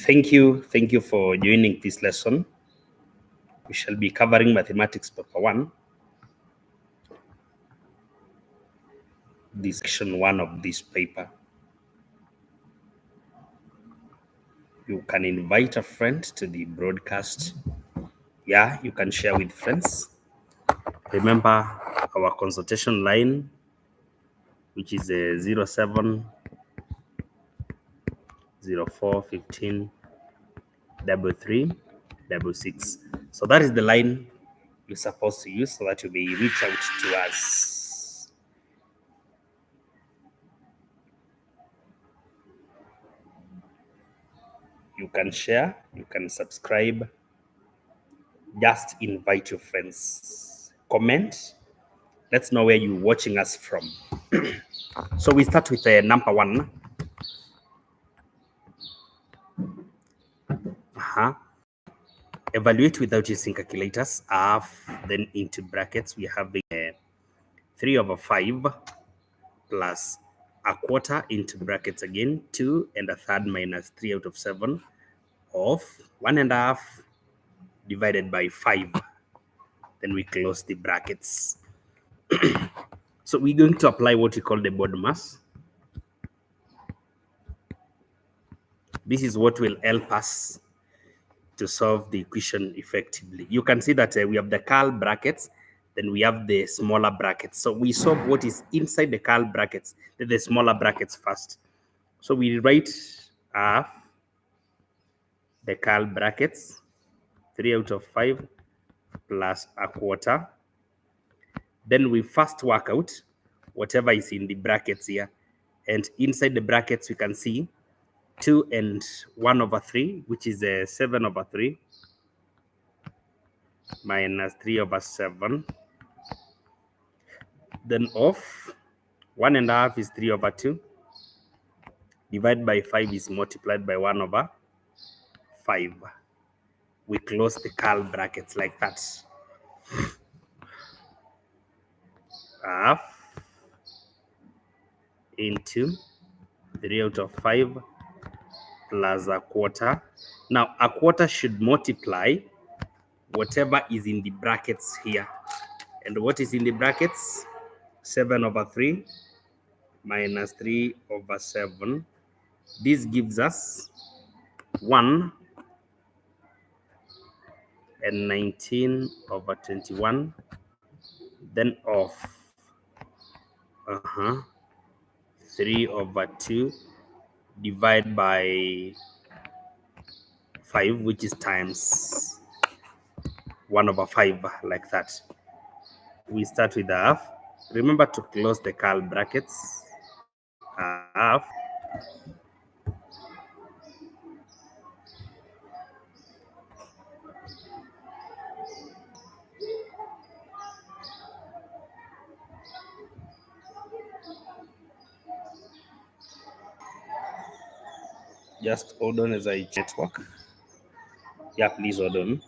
Thank you for joining this lesson. We shall be covering mathematics paper 1. This section 1 of this paper. You can invite a friend to the broadcast. Yeah, you can share with friends. Remember our consultation line, which is 07 04 15 33 66. So that is the line you're supposed to use so that you may reach out to us. You can share, you can subscribe, just invite your friends, comment, let's know where you're watching us from. So we start with number 1. Evaluate without using calculators. Then into brackets we have 3 over 5 plus a quarter into brackets again 2 and a third minus 3 out of 7 of 1 1/2 divided by 5. Then we close the brackets. So we're going to apply what we call the board mass. This is what will help us to solve the equation effectively. You can see that we have the curl brackets, then we have the smaller brackets. So we solve what is inside the curl brackets, the smaller brackets first. So we write half the curl brackets, 3 out of 5 plus a quarter. Then we first work out whatever is in the brackets here. And inside the brackets, we can see 2 and 1 over 3, which is 7 over 3 minus 3 over 7. Then off 1 1/2 is 3 over 2. Divided by 5 is multiplied by 1 over 5. We close the curl brackets like that. Half into 3 out of 5 plus a quarter. Now a quarter should multiply whatever is in the brackets here. And what is in the brackets? 7 over 3 minus 3 over 7. This gives us 1 and 19 over 21. Then off 3 over 2 divided by 5, which is times 1 over 5, like that. We start with the half. Remember to close the curl brackets. Half just hold on as I network. Yeah, please hold on.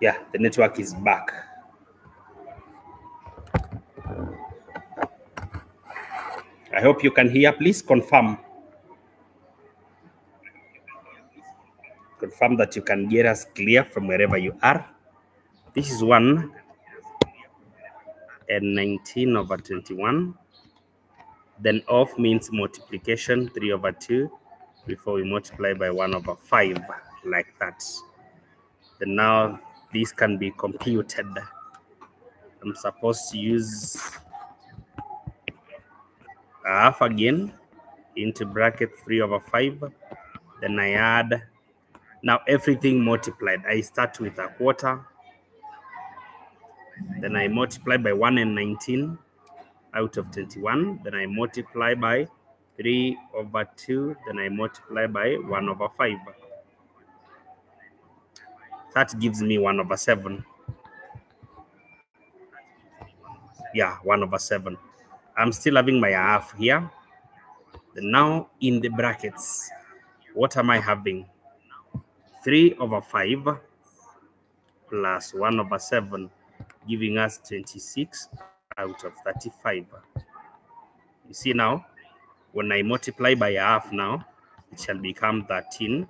Yeah, the network is back. I hope you can hear. Please confirm. Confirm that you can get us clear from wherever you are. This is 1 and 19 over 21. Then off means multiplication, 3 over 2, before we multiply by 1 over 5, like that. Then now this can be computed. I'm supposed to use half again into bracket 3 over 5. Then I add, now everything multiplied. I start with a quarter. Then I multiply by 1 and 19 out of 21. Then I multiply by 3 over 2. Then I multiply by 1 over 5. That gives me 1 over 7. Yeah, 1/7. I'm still having my half here. Then now in the brackets, what am I having? 3/5 plus 1/7, giving us 26 out of 35. You see now, when I multiply by a half now, it shall become 13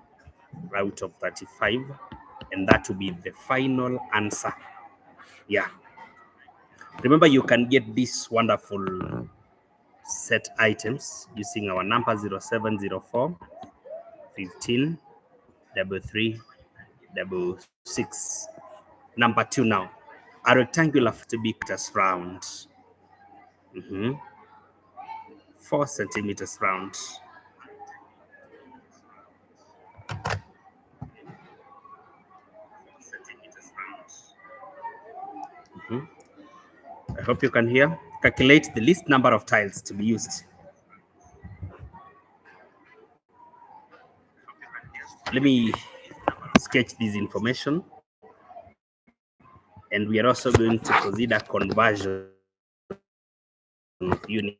out of 35, and that will be the final answer. Yeah. Remember, you can get this wonderful set items using our number 0704 15 33 66. Number 2 now. A rectangular to be cut as round. 4 centimeters round. I hope you can hear. Calculate the least number of tiles to be used. Let me sketch this information. And we are also going to consider conversion of units.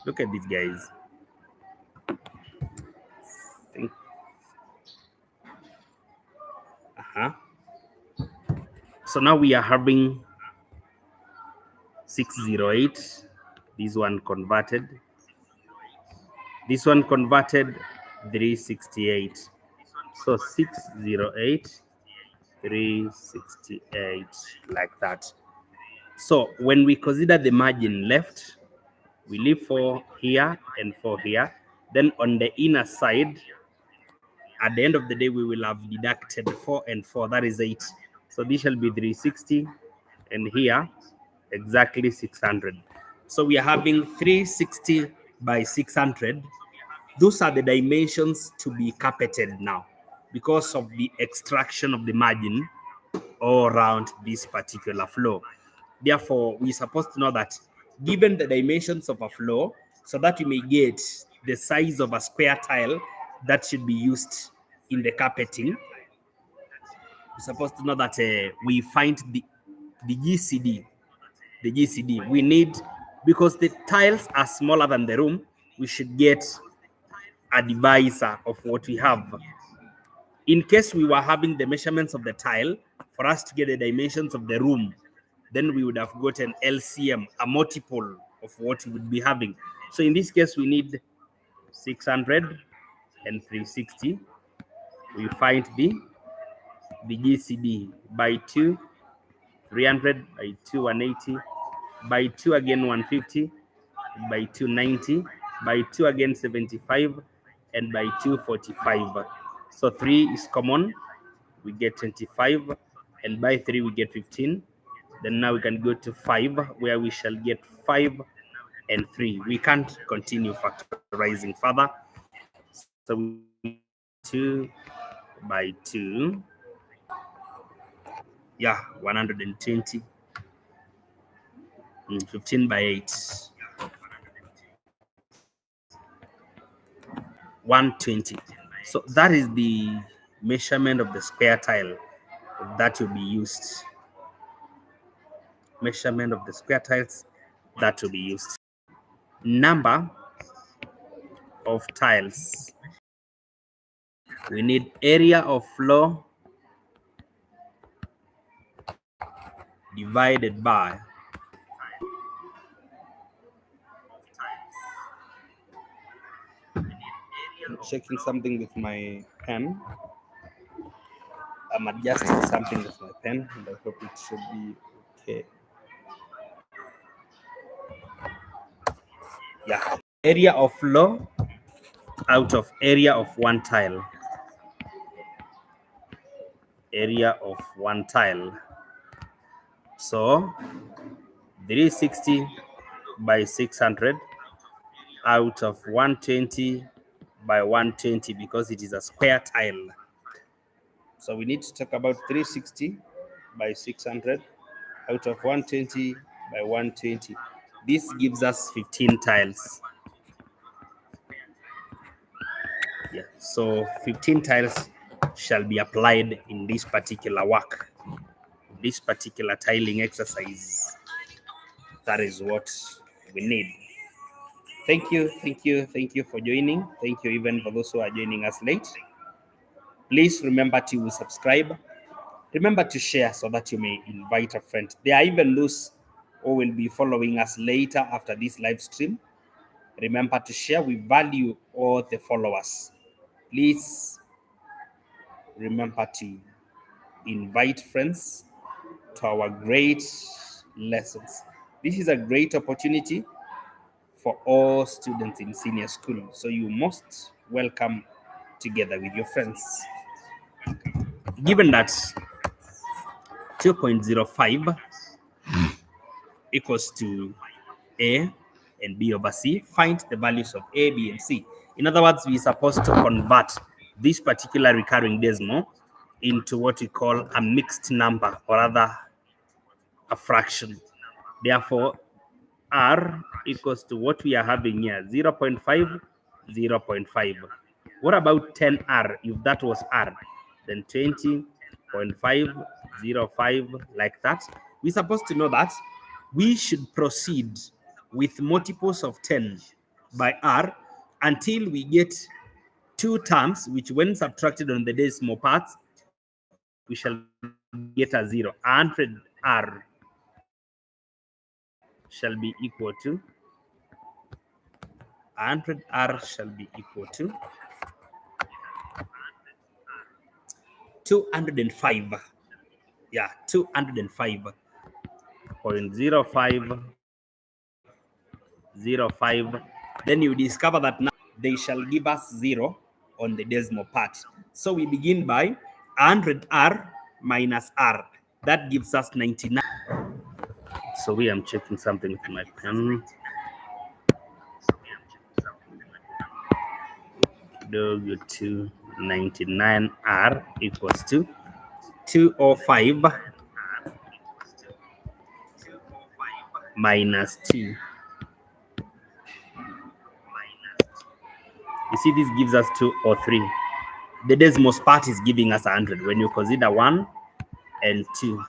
Look at these guys. So now we are having 608. This one converted. This one converted 368. So 608, 368, like that. So when we consider the margin left, we leave 4 here and 4 here. Then on the inner side, at the end of the day, we will have deducted 4 and 4, that is 8. So this shall be 360, and here, exactly 600. So we are having 360 by 600. Those are the dimensions to be carpeted now because of the extraction of the margin all around this particular floor. Therefore, we're supposed to know that given the dimensions of a floor, so that you may get the size of a square tile that should be used in the carpeting, we're supposed to know that we find the GCD. The GCD we need, because the tiles are smaller than the room, we should get a divisor of what we have. In case we were having the measurements of the tile, for us to get the dimensions of the room, then we would have gotten LCM, a multiple of what we would be having. So in this case, we need 600 and 360. We find the GCD by 2, 300, by 2, 180, by 2 again 150, by 2, 90, by 2 again 75, and by 2, 45. So 3 is common, we get 25, and by 3 we get 15. Then now we can go to 5, where we shall get 5 and 3. We can't continue factorizing further. So we 2 by 2, yeah, 120, 15 by 8, 120. So that is the measurement of the square tile that will be used. Measurement of the square tiles that will be used. Number of tiles. We need area of floor divided by I'm checking something with my pen. I'm adjusting something with my pen, and I hope it should be okay. Yeah, area of floor out of area of one tile. Area of one tile. So 360 by 600 out of 120 by 120, because it is a square tile. So we need to talk about 360 by 600 out of 120 by 120. This gives us 15 tiles. Yeah, so 15 tiles shall be applied in this particular work, this particular tiling exercise. That is what we need. Thank you for joining. Thank you even for those who are joining us late. Please remember to subscribe. Remember to share so that you may invite a friend. There are even those who will be following us later after this live stream. Remember to share. We value all the followers. Please remember to invite friends to our great lessons. This is a great opportunity for all students in senior school. So you must welcome together with your friends. Given that 2.05 equals to A and B over C, find the values of A, B, and C. In other words, we're supposed to convert this particular recurring decimal into what we call a mixed number, or rather a fraction. Therefore, R equals to what we are having here, 0.5, 0.5. What about 10R? If that was R, then 20.505, like that. We're supposed to know that we should proceed with multiples of 10 by R until we get two terms, which when subtracted on the decimal parts, we shall get a zero. 100R shall be equal to 100R shall be equal to 205. Yeah, 205.0505. Then you discover that now they shall give us 0 on the decimal part. So we begin by 100R minus R. That gives us 99. So we am checking something with my pen. Go to 99R equals to 205 minus 2. You see, this gives us 203. The decimal part is giving us 100 when you consider 1 and 2.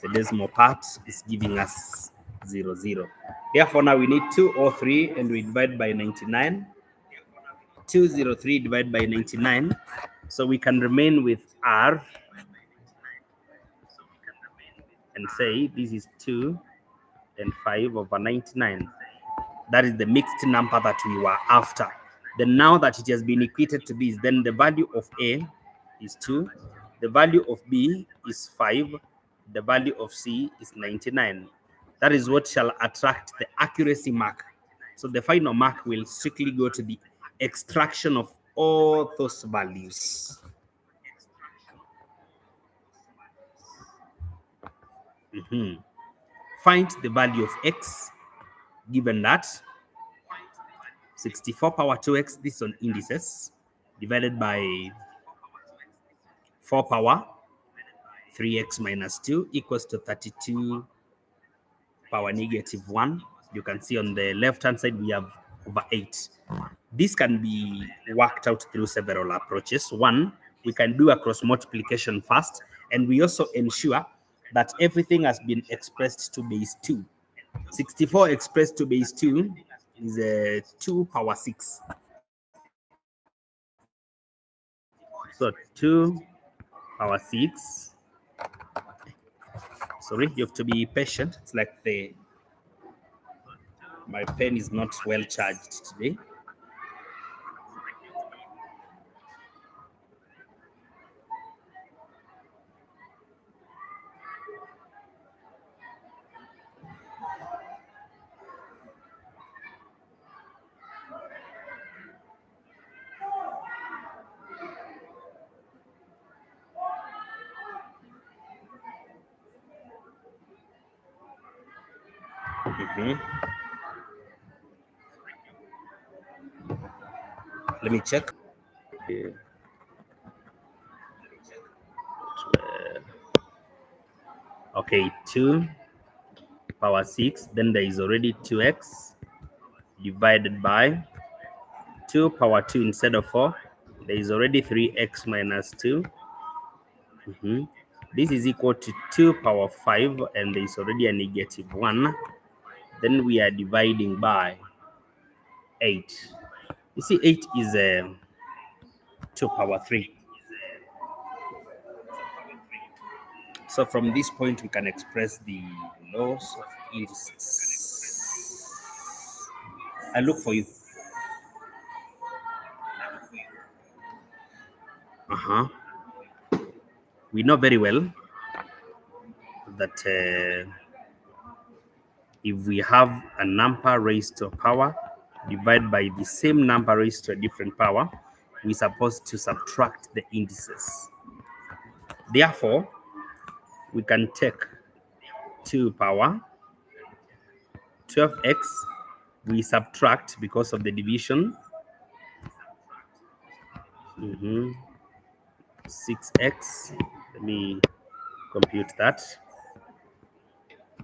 The decimal part is giving us 0, 0. Therefore, now we need 203 and we divide by 99. 203 divided by 99. So we can remain with R and say this is 2 and 5 over 99. That is the mixed number that we were after. Then now that it has been equated to this, then the value of A is 2, the value of B is 5, the value of C is 99. That is what shall attract the accuracy mark. So the final mark will strictly go to the extraction of all those values. Find the value of X, given that 64 power 2x, this on indices, divided by 4 power 3x minus 2 equals to 32 power negative 1. You can see on the left-hand side, we have over 8. This can be worked out through several approaches. One, we can do a cross multiplication first, and we also ensure that everything has been expressed to base 2. 64 expressed to base 2 is 2 power 6. So 2 power 6. Sorry, you have to be patient. It's like my pen is not well charged today. Let me check. Okay, 2 power 6. Then there is already 2x divided by 2 power 2 instead of 4. There is already 3x minus 2. This is equal to 2 power 5, and there is already a negative 1. Then we are dividing by 8. You see, 8 is 2 power 3. So from this point, we can express the laws of indices. I look for you. We know very well that if we have a number raised to a power divided by the same number raised to a different power, we're supposed to subtract the indices. Therefore, we can take 2 power 12x, we subtract because of the division 6x. Let me compute that.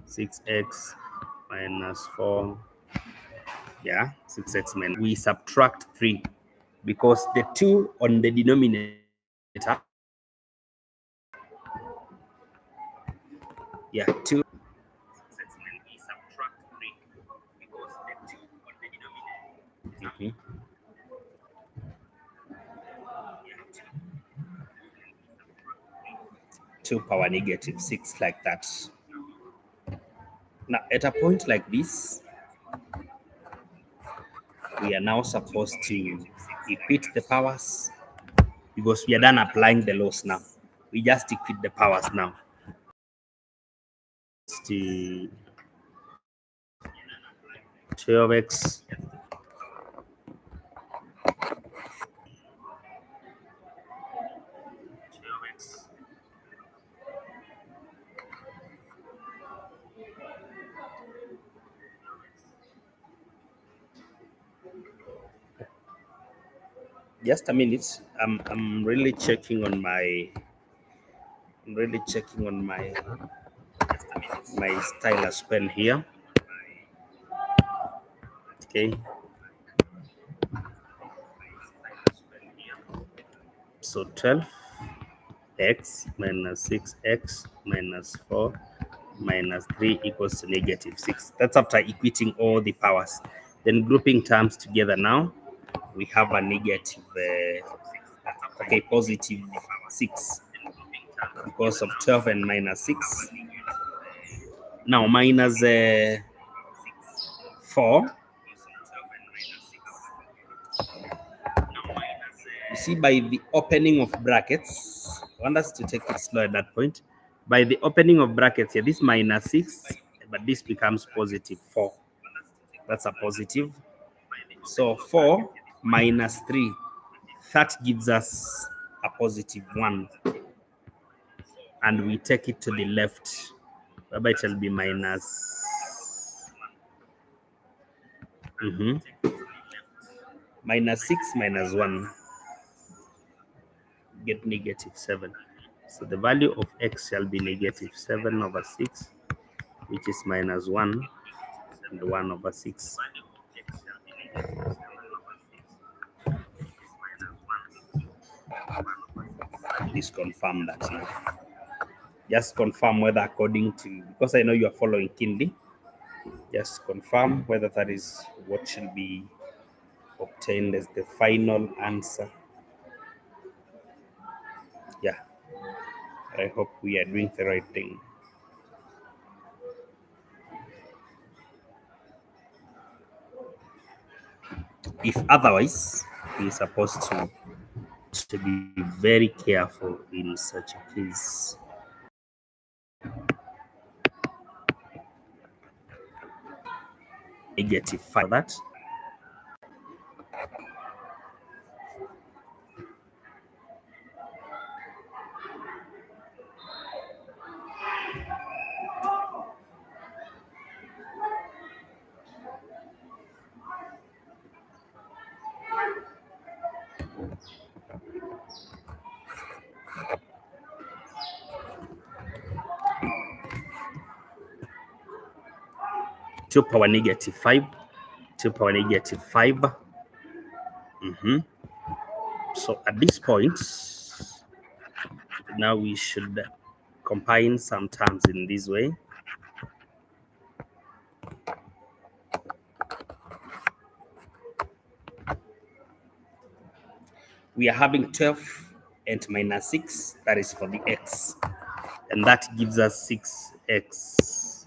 6x minus 4. Yeah, 6x minus. We subtract 3 because the 2 on the denominator. Yeah, 2. We subtract 3 because the 2 on the denominator. 2 power negative 6, like that. Now, at a point like this, we are now supposed to equate the powers because we are done applying the laws now. We just equate the powers now. To 12x just a minute. I'm really checking on my my stylus pen here. Okay. So 12x minus 6x minus 4 minus 3 equals to negative 6. That's after equating all the powers. Then grouping terms together now, we have a negative, positive 6 because of 12 and minus 6. Now minus 4. You see, by the opening of brackets, I want us to take it slow at that point. By the opening of brackets here, this minus 6, but this becomes positive 4. That's a positive. So 4 minus 3, that gives us a positive 1. And we take it to the left, whereby it will be minus. Minus 6 minus 1. Get negative 7. So the value of x shall be negative 7 over 6, which is minus 1 and 1 over 6. Please confirm that now. Just confirm whether according to, because I know you are following Kindi, just confirm whether that is what should be obtained as the final answer. Yeah, I hope we are doing the right thing. If otherwise, we're supposed to be very careful in such a case. Negative 5 that. To power negative 5, to power negative 5. So at this point, now we should combine some terms in this way. We are having 12 and minus 6, that is for the x, and that gives us 6x,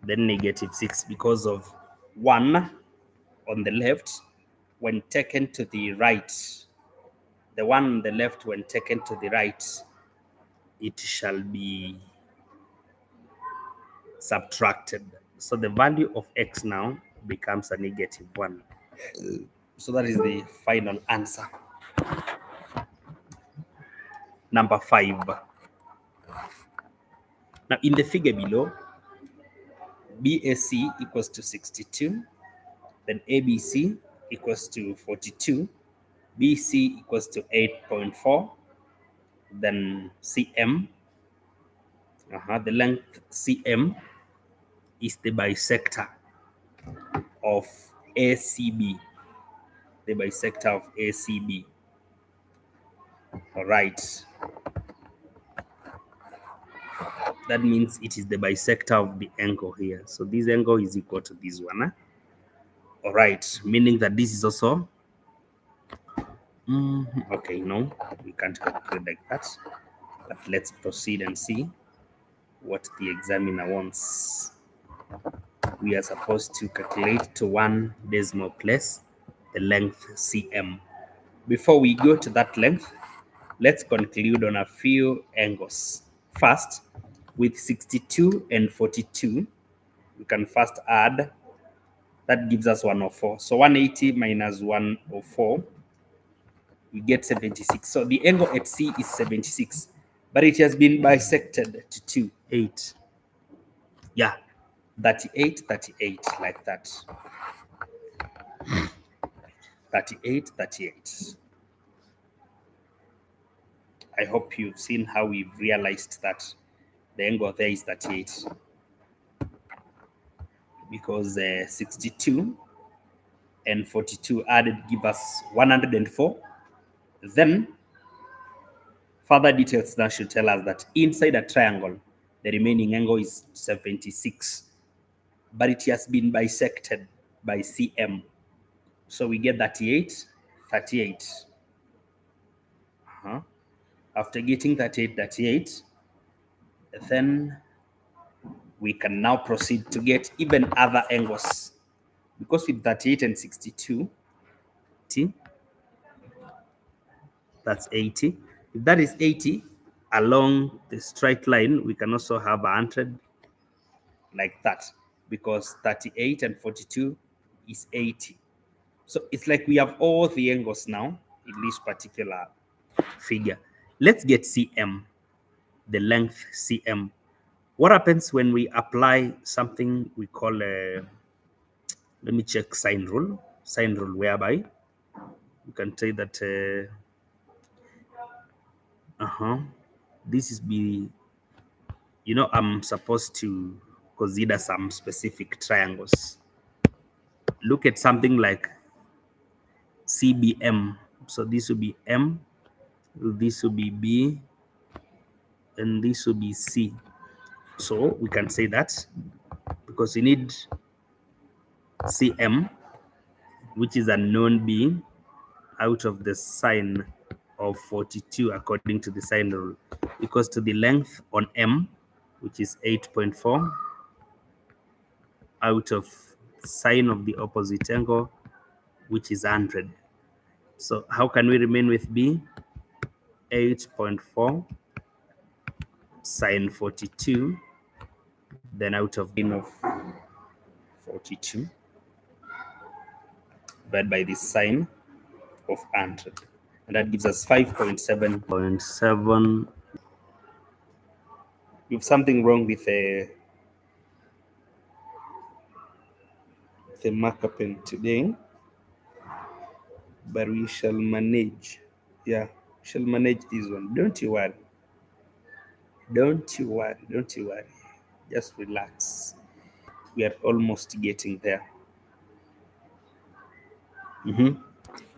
then negative 6 because of 1 on the left when taken to the right. The one on the left when taken to the right, it shall be subtracted. So the value of x now becomes a negative 1. So that is the final answer. Number 5. Now in the figure below, BAC equals to 62, then ABC equals to 42, BC equals to 8.4, then CM, the length CM is the bisector of ACB, the bisector of ACB. All right. That means it is the bisector of the angle here. So this angle is equal to this one. All right, meaning that this is also, okay, no, we can't calculate like that. But let's proceed and see what the examiner wants. We are supposed to calculate to one decimal place the length CM. Before we go to that length, let's conclude on a few angles. First, with 62 and 42, we can first add, that gives us 104. So 180 minus 104, we get 76. So the angle at C is 76, but it has been bisected to 2, 8. Yeah, 38, 38, like that. 38, 38. I hope you've seen how we've realized that the angle there is 38, because 62 and 42 added give us 104. Then further details now should tell us that inside a triangle, the remaining angle is 76, but it has been bisected by CM. So we get 38, 38. After getting 38, 38, then we can now proceed to get even other angles. Because with 38 and 62, that's 80. If that is 80, along the straight line, we can also have 100 like that, because 38 and 42 is 80. So it's like we have all the angles now in this particular figure. Let's get CM, the length CM. What happens when we apply something we call a, let me check sine rule, whereby you can say that this is I'm supposed to consider some specific triangles. Look at something like CBM. So this will be M, this will be B, and this will be C. So we can say that because we need CM, which is a known B, out of the sine of 42 according to the sine rule, equals to the length on M, which is 8.4, out of sine of the opposite angle, which is 100. So how can we remain with B? 8.4 sine 42, then out of 42 divided by the sine of 100, and that gives us 5.7. We have something wrong with the marker pen today, but we shall manage. Yeah, we shall manage this one. Don't you worry. Don't you worry. Just relax. We are almost getting there.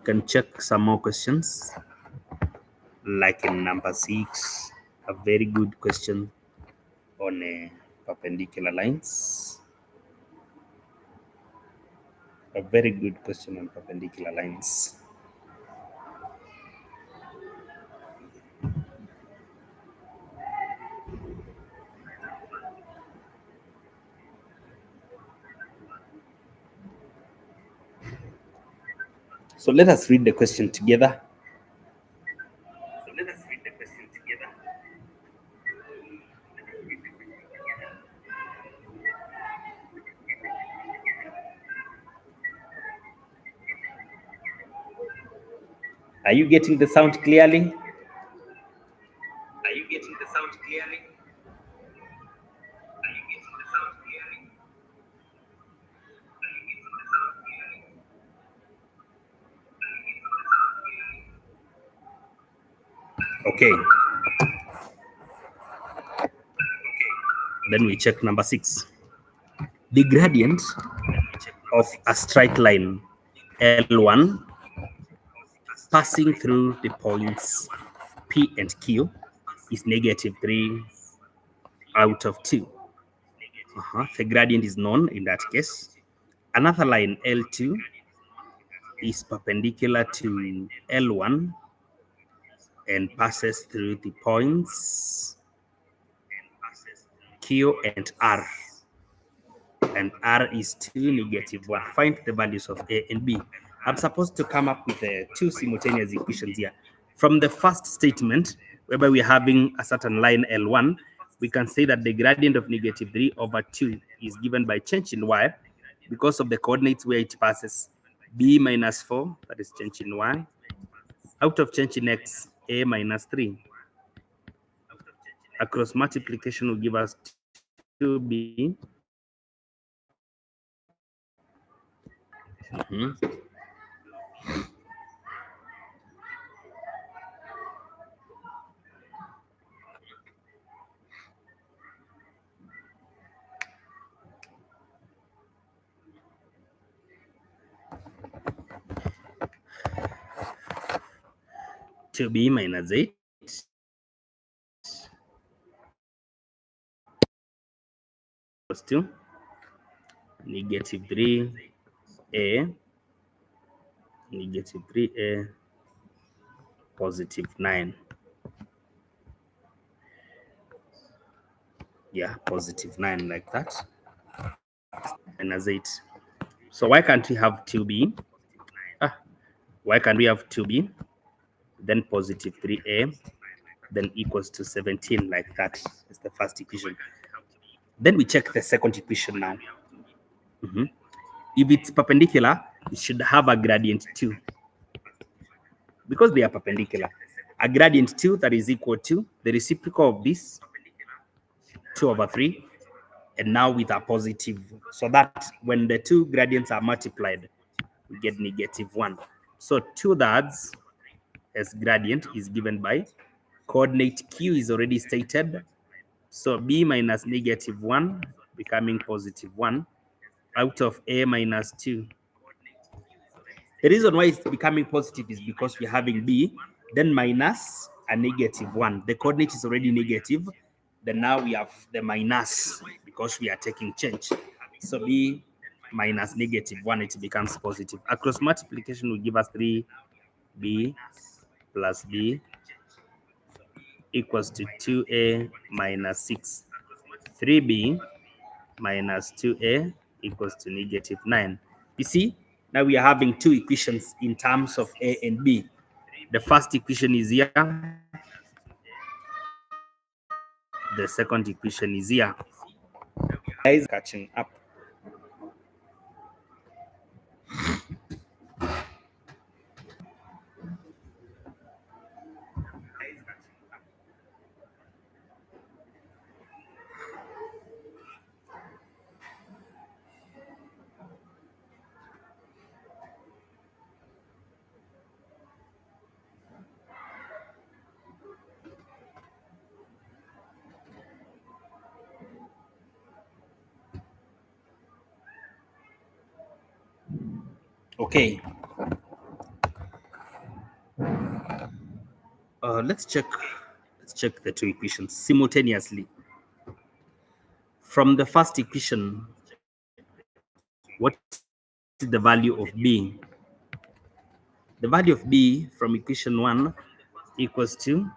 Can check some more questions, like in number 6, a very good question on perpendicular lines. A very good question on perpendicular lines. So let us read the question together. Are you getting the sound clearly? Okay. Then we check number 6. The gradient of a straight line L1 passing through the points P and Q is -3 out of 2. The gradient is known in that case. Another line L2 is perpendicular to L1 and passes through the points Q and R. And R is 2, -1. Find the values of A and B. I'm supposed to come up with two simultaneous equations here. From the first statement, whereby we're having a certain line L1, we can say that the gradient of -3/2 is given by change in Y because of the coordinates where it passes. B minus 4, that is change in Y. Out of change in X, A minus 3. Across multiplication will give us 2B. To B minus 8 equals to -3A, -3A, +9. Yeah, +9 like that. Minus 8. So why can't we have 2B? Why can't we have 2B? Then +3A, then equals to 17 like that. Is the first equation. Then we check the second equation now. If it's perpendicular, it should have a gradient 2. Because they are perpendicular. A gradient 2 that is equal to the reciprocal of this, 2/3, and now with a positive, so that when the two gradients are multiplied, we get -1. So 2/3 as gradient is given by coordinate Q is already stated. So B minus -1 becoming +1 out of A minus 2. The reason why it's becoming positive is because we're having B, then minus a -1. The coordinate is already negative. Then now we have the minus because we are taking change. So B minus -1, it becomes positive. Across multiplication will give us 3B plus B equals to 2A minus 6. 3B minus 2A equals to -9. You see, now we are having two equations in terms of A and B. The first equation is here. The second equation is here. Guys, catching up. Okay. Let's check the two equations simultaneously. From the first equation, what is the value of b? The value of b from equation 1 equals to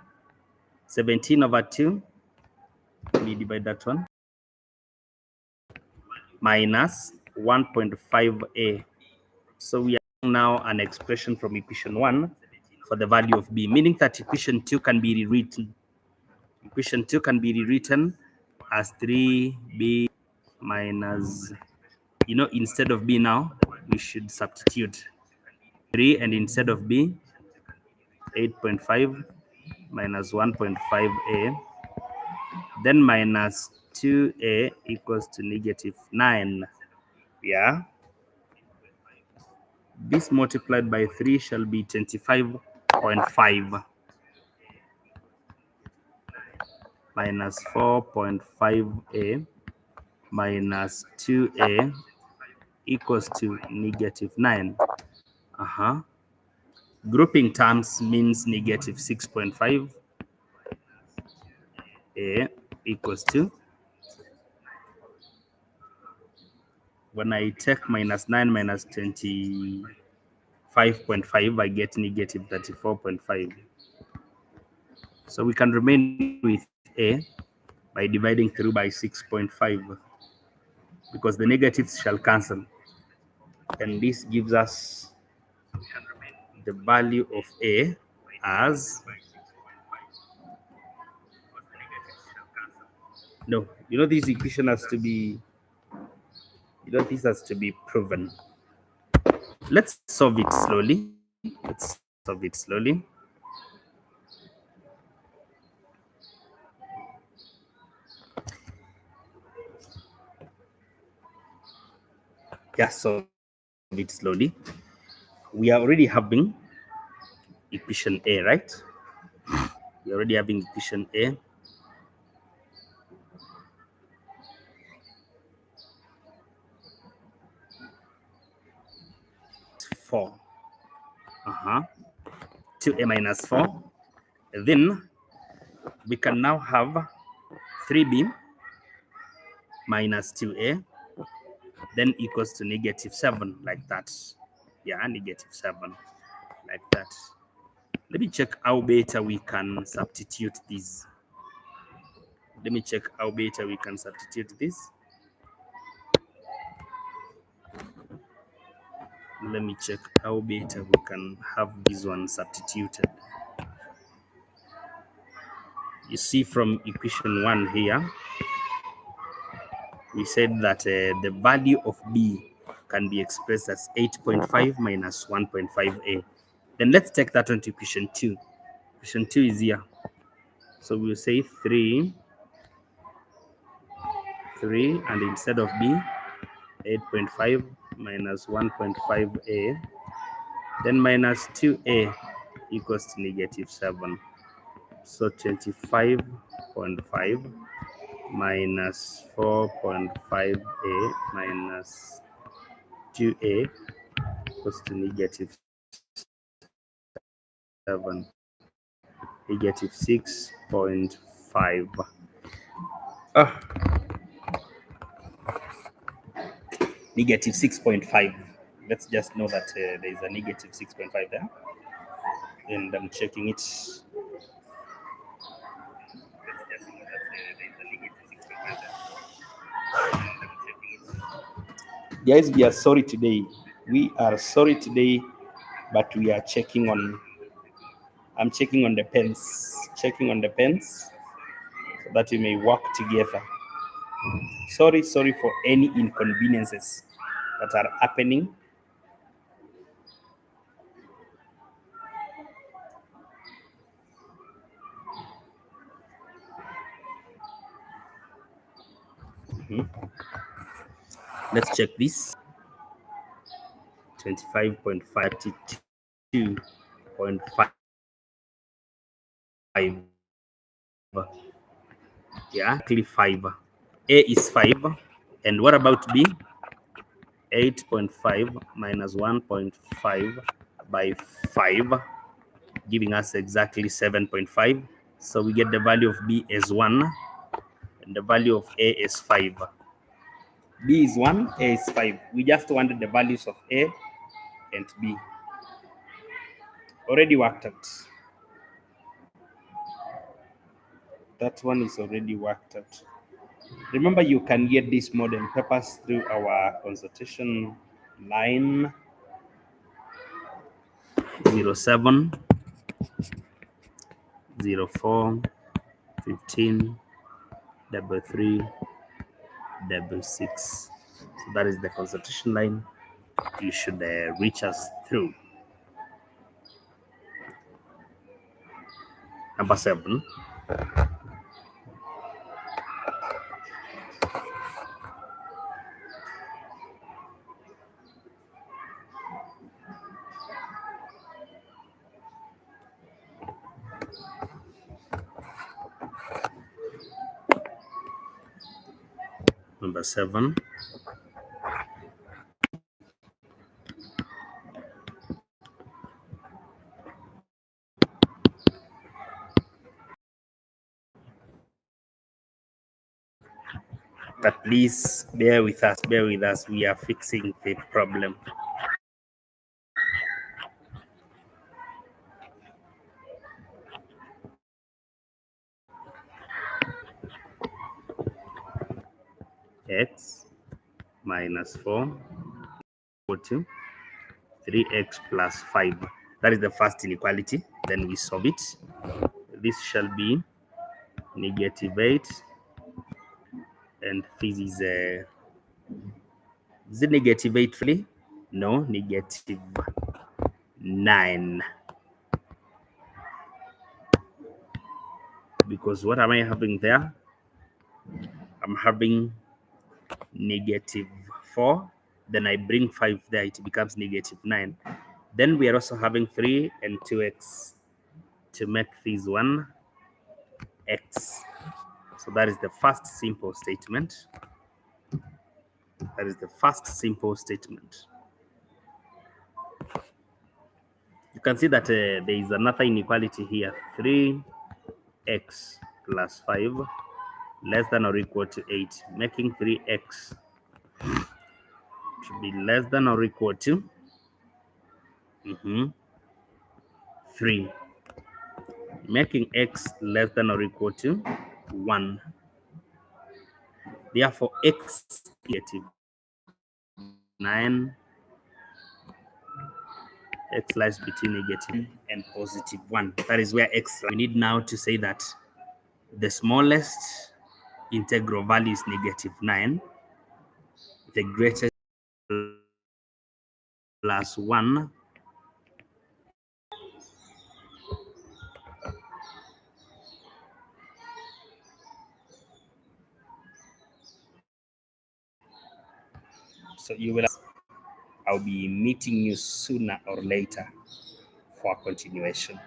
17/2. Let me divide that one. Minus 1.5a. So we are now an expression from equation 1 for the value of b, meaning that equation 2 can be rewritten. Equation 2 can be rewritten as 3b minus, instead of b now, we should substitute 3, and instead of b, 8.5 minus 1.5a, then minus 2a equals to -9. Yeah. This multiplied by 3 shall be 25.5 minus 4.5a minus 2a equals to -9. Grouping terms means -6.5 a equals to, when I take -9 minus 25.5, I get -34.5. So we can remain with a by dividing through by 6.5, because the negatives shall cancel, and this gives us the value of a as, no, this equation has to be, this has to be proven. Let's solve it slowly. Just solve it slowly. We are already having equation a, right? We're already having equation a. Four. 2a minus 4. Then we can now have 3b minus 2a, then equals to -7, like that. Yeah, -7, like that. Let me check how better we can substitute this. Let me check how better we can substitute this. Let me check how better we can have this one substituted. You see, from equation 1 here, we said that the value of b can be expressed as 8.5 minus 1.5a. Then let's take that on to equation 2. Equation 2 is here. So we'll say 3, and instead of b, 8.5 minus 1.5a, then minus 2a equals to -7. So 25.5 minus 4.5a minus 2a equals to -7, -6.5. -6.5. Let's just know that there is a -6.5 there, and I'm checking it. Guys, we are sorry today. But we are checking on. I'm checking on the pens. So that we may work together. Sorry for any inconveniences that are happening. Let's check this. 25.52.5. Yeah, actually 5. A is 5. And what about B? 8.5 minus 1.5 by 5. giving us exactly 7.5. So we get the value of B as 1 and the value of A is 5. B is 1, A is 5. We just wanted the values of A and B. Already worked out. That one is already worked out. Remember, you can get these model papers through our consultation line 07 04 15 33 66. So that is the consultation line. You should reach us through. Number 7. Number 7. But please bear with us, we are fixing the problem. X minus 4 equal to 3x plus 5. That is the first inequality. Then we solve it. This shall be negative 8, and this is it negative 8 really? No, negative 9. Because what am I having there? I'm having negative 4. Then I bring 5 there, it becomes negative 9. Then we are also having 3 and 2x to make this one x. So that is the first simple statement. That is the first simple statement. You can see that there is another inequality here. 3x plus 5 less than or equal to 8, making 3x should be less than or equal to 3, making x less than or equal to 1. Therefore, x negative 9, x lies between negative and positive 1. That is where x. We need now to say that the smallest integral value is negative 9. The greatest plus 1. So you will. I'll be meeting you sooner or later for continuation.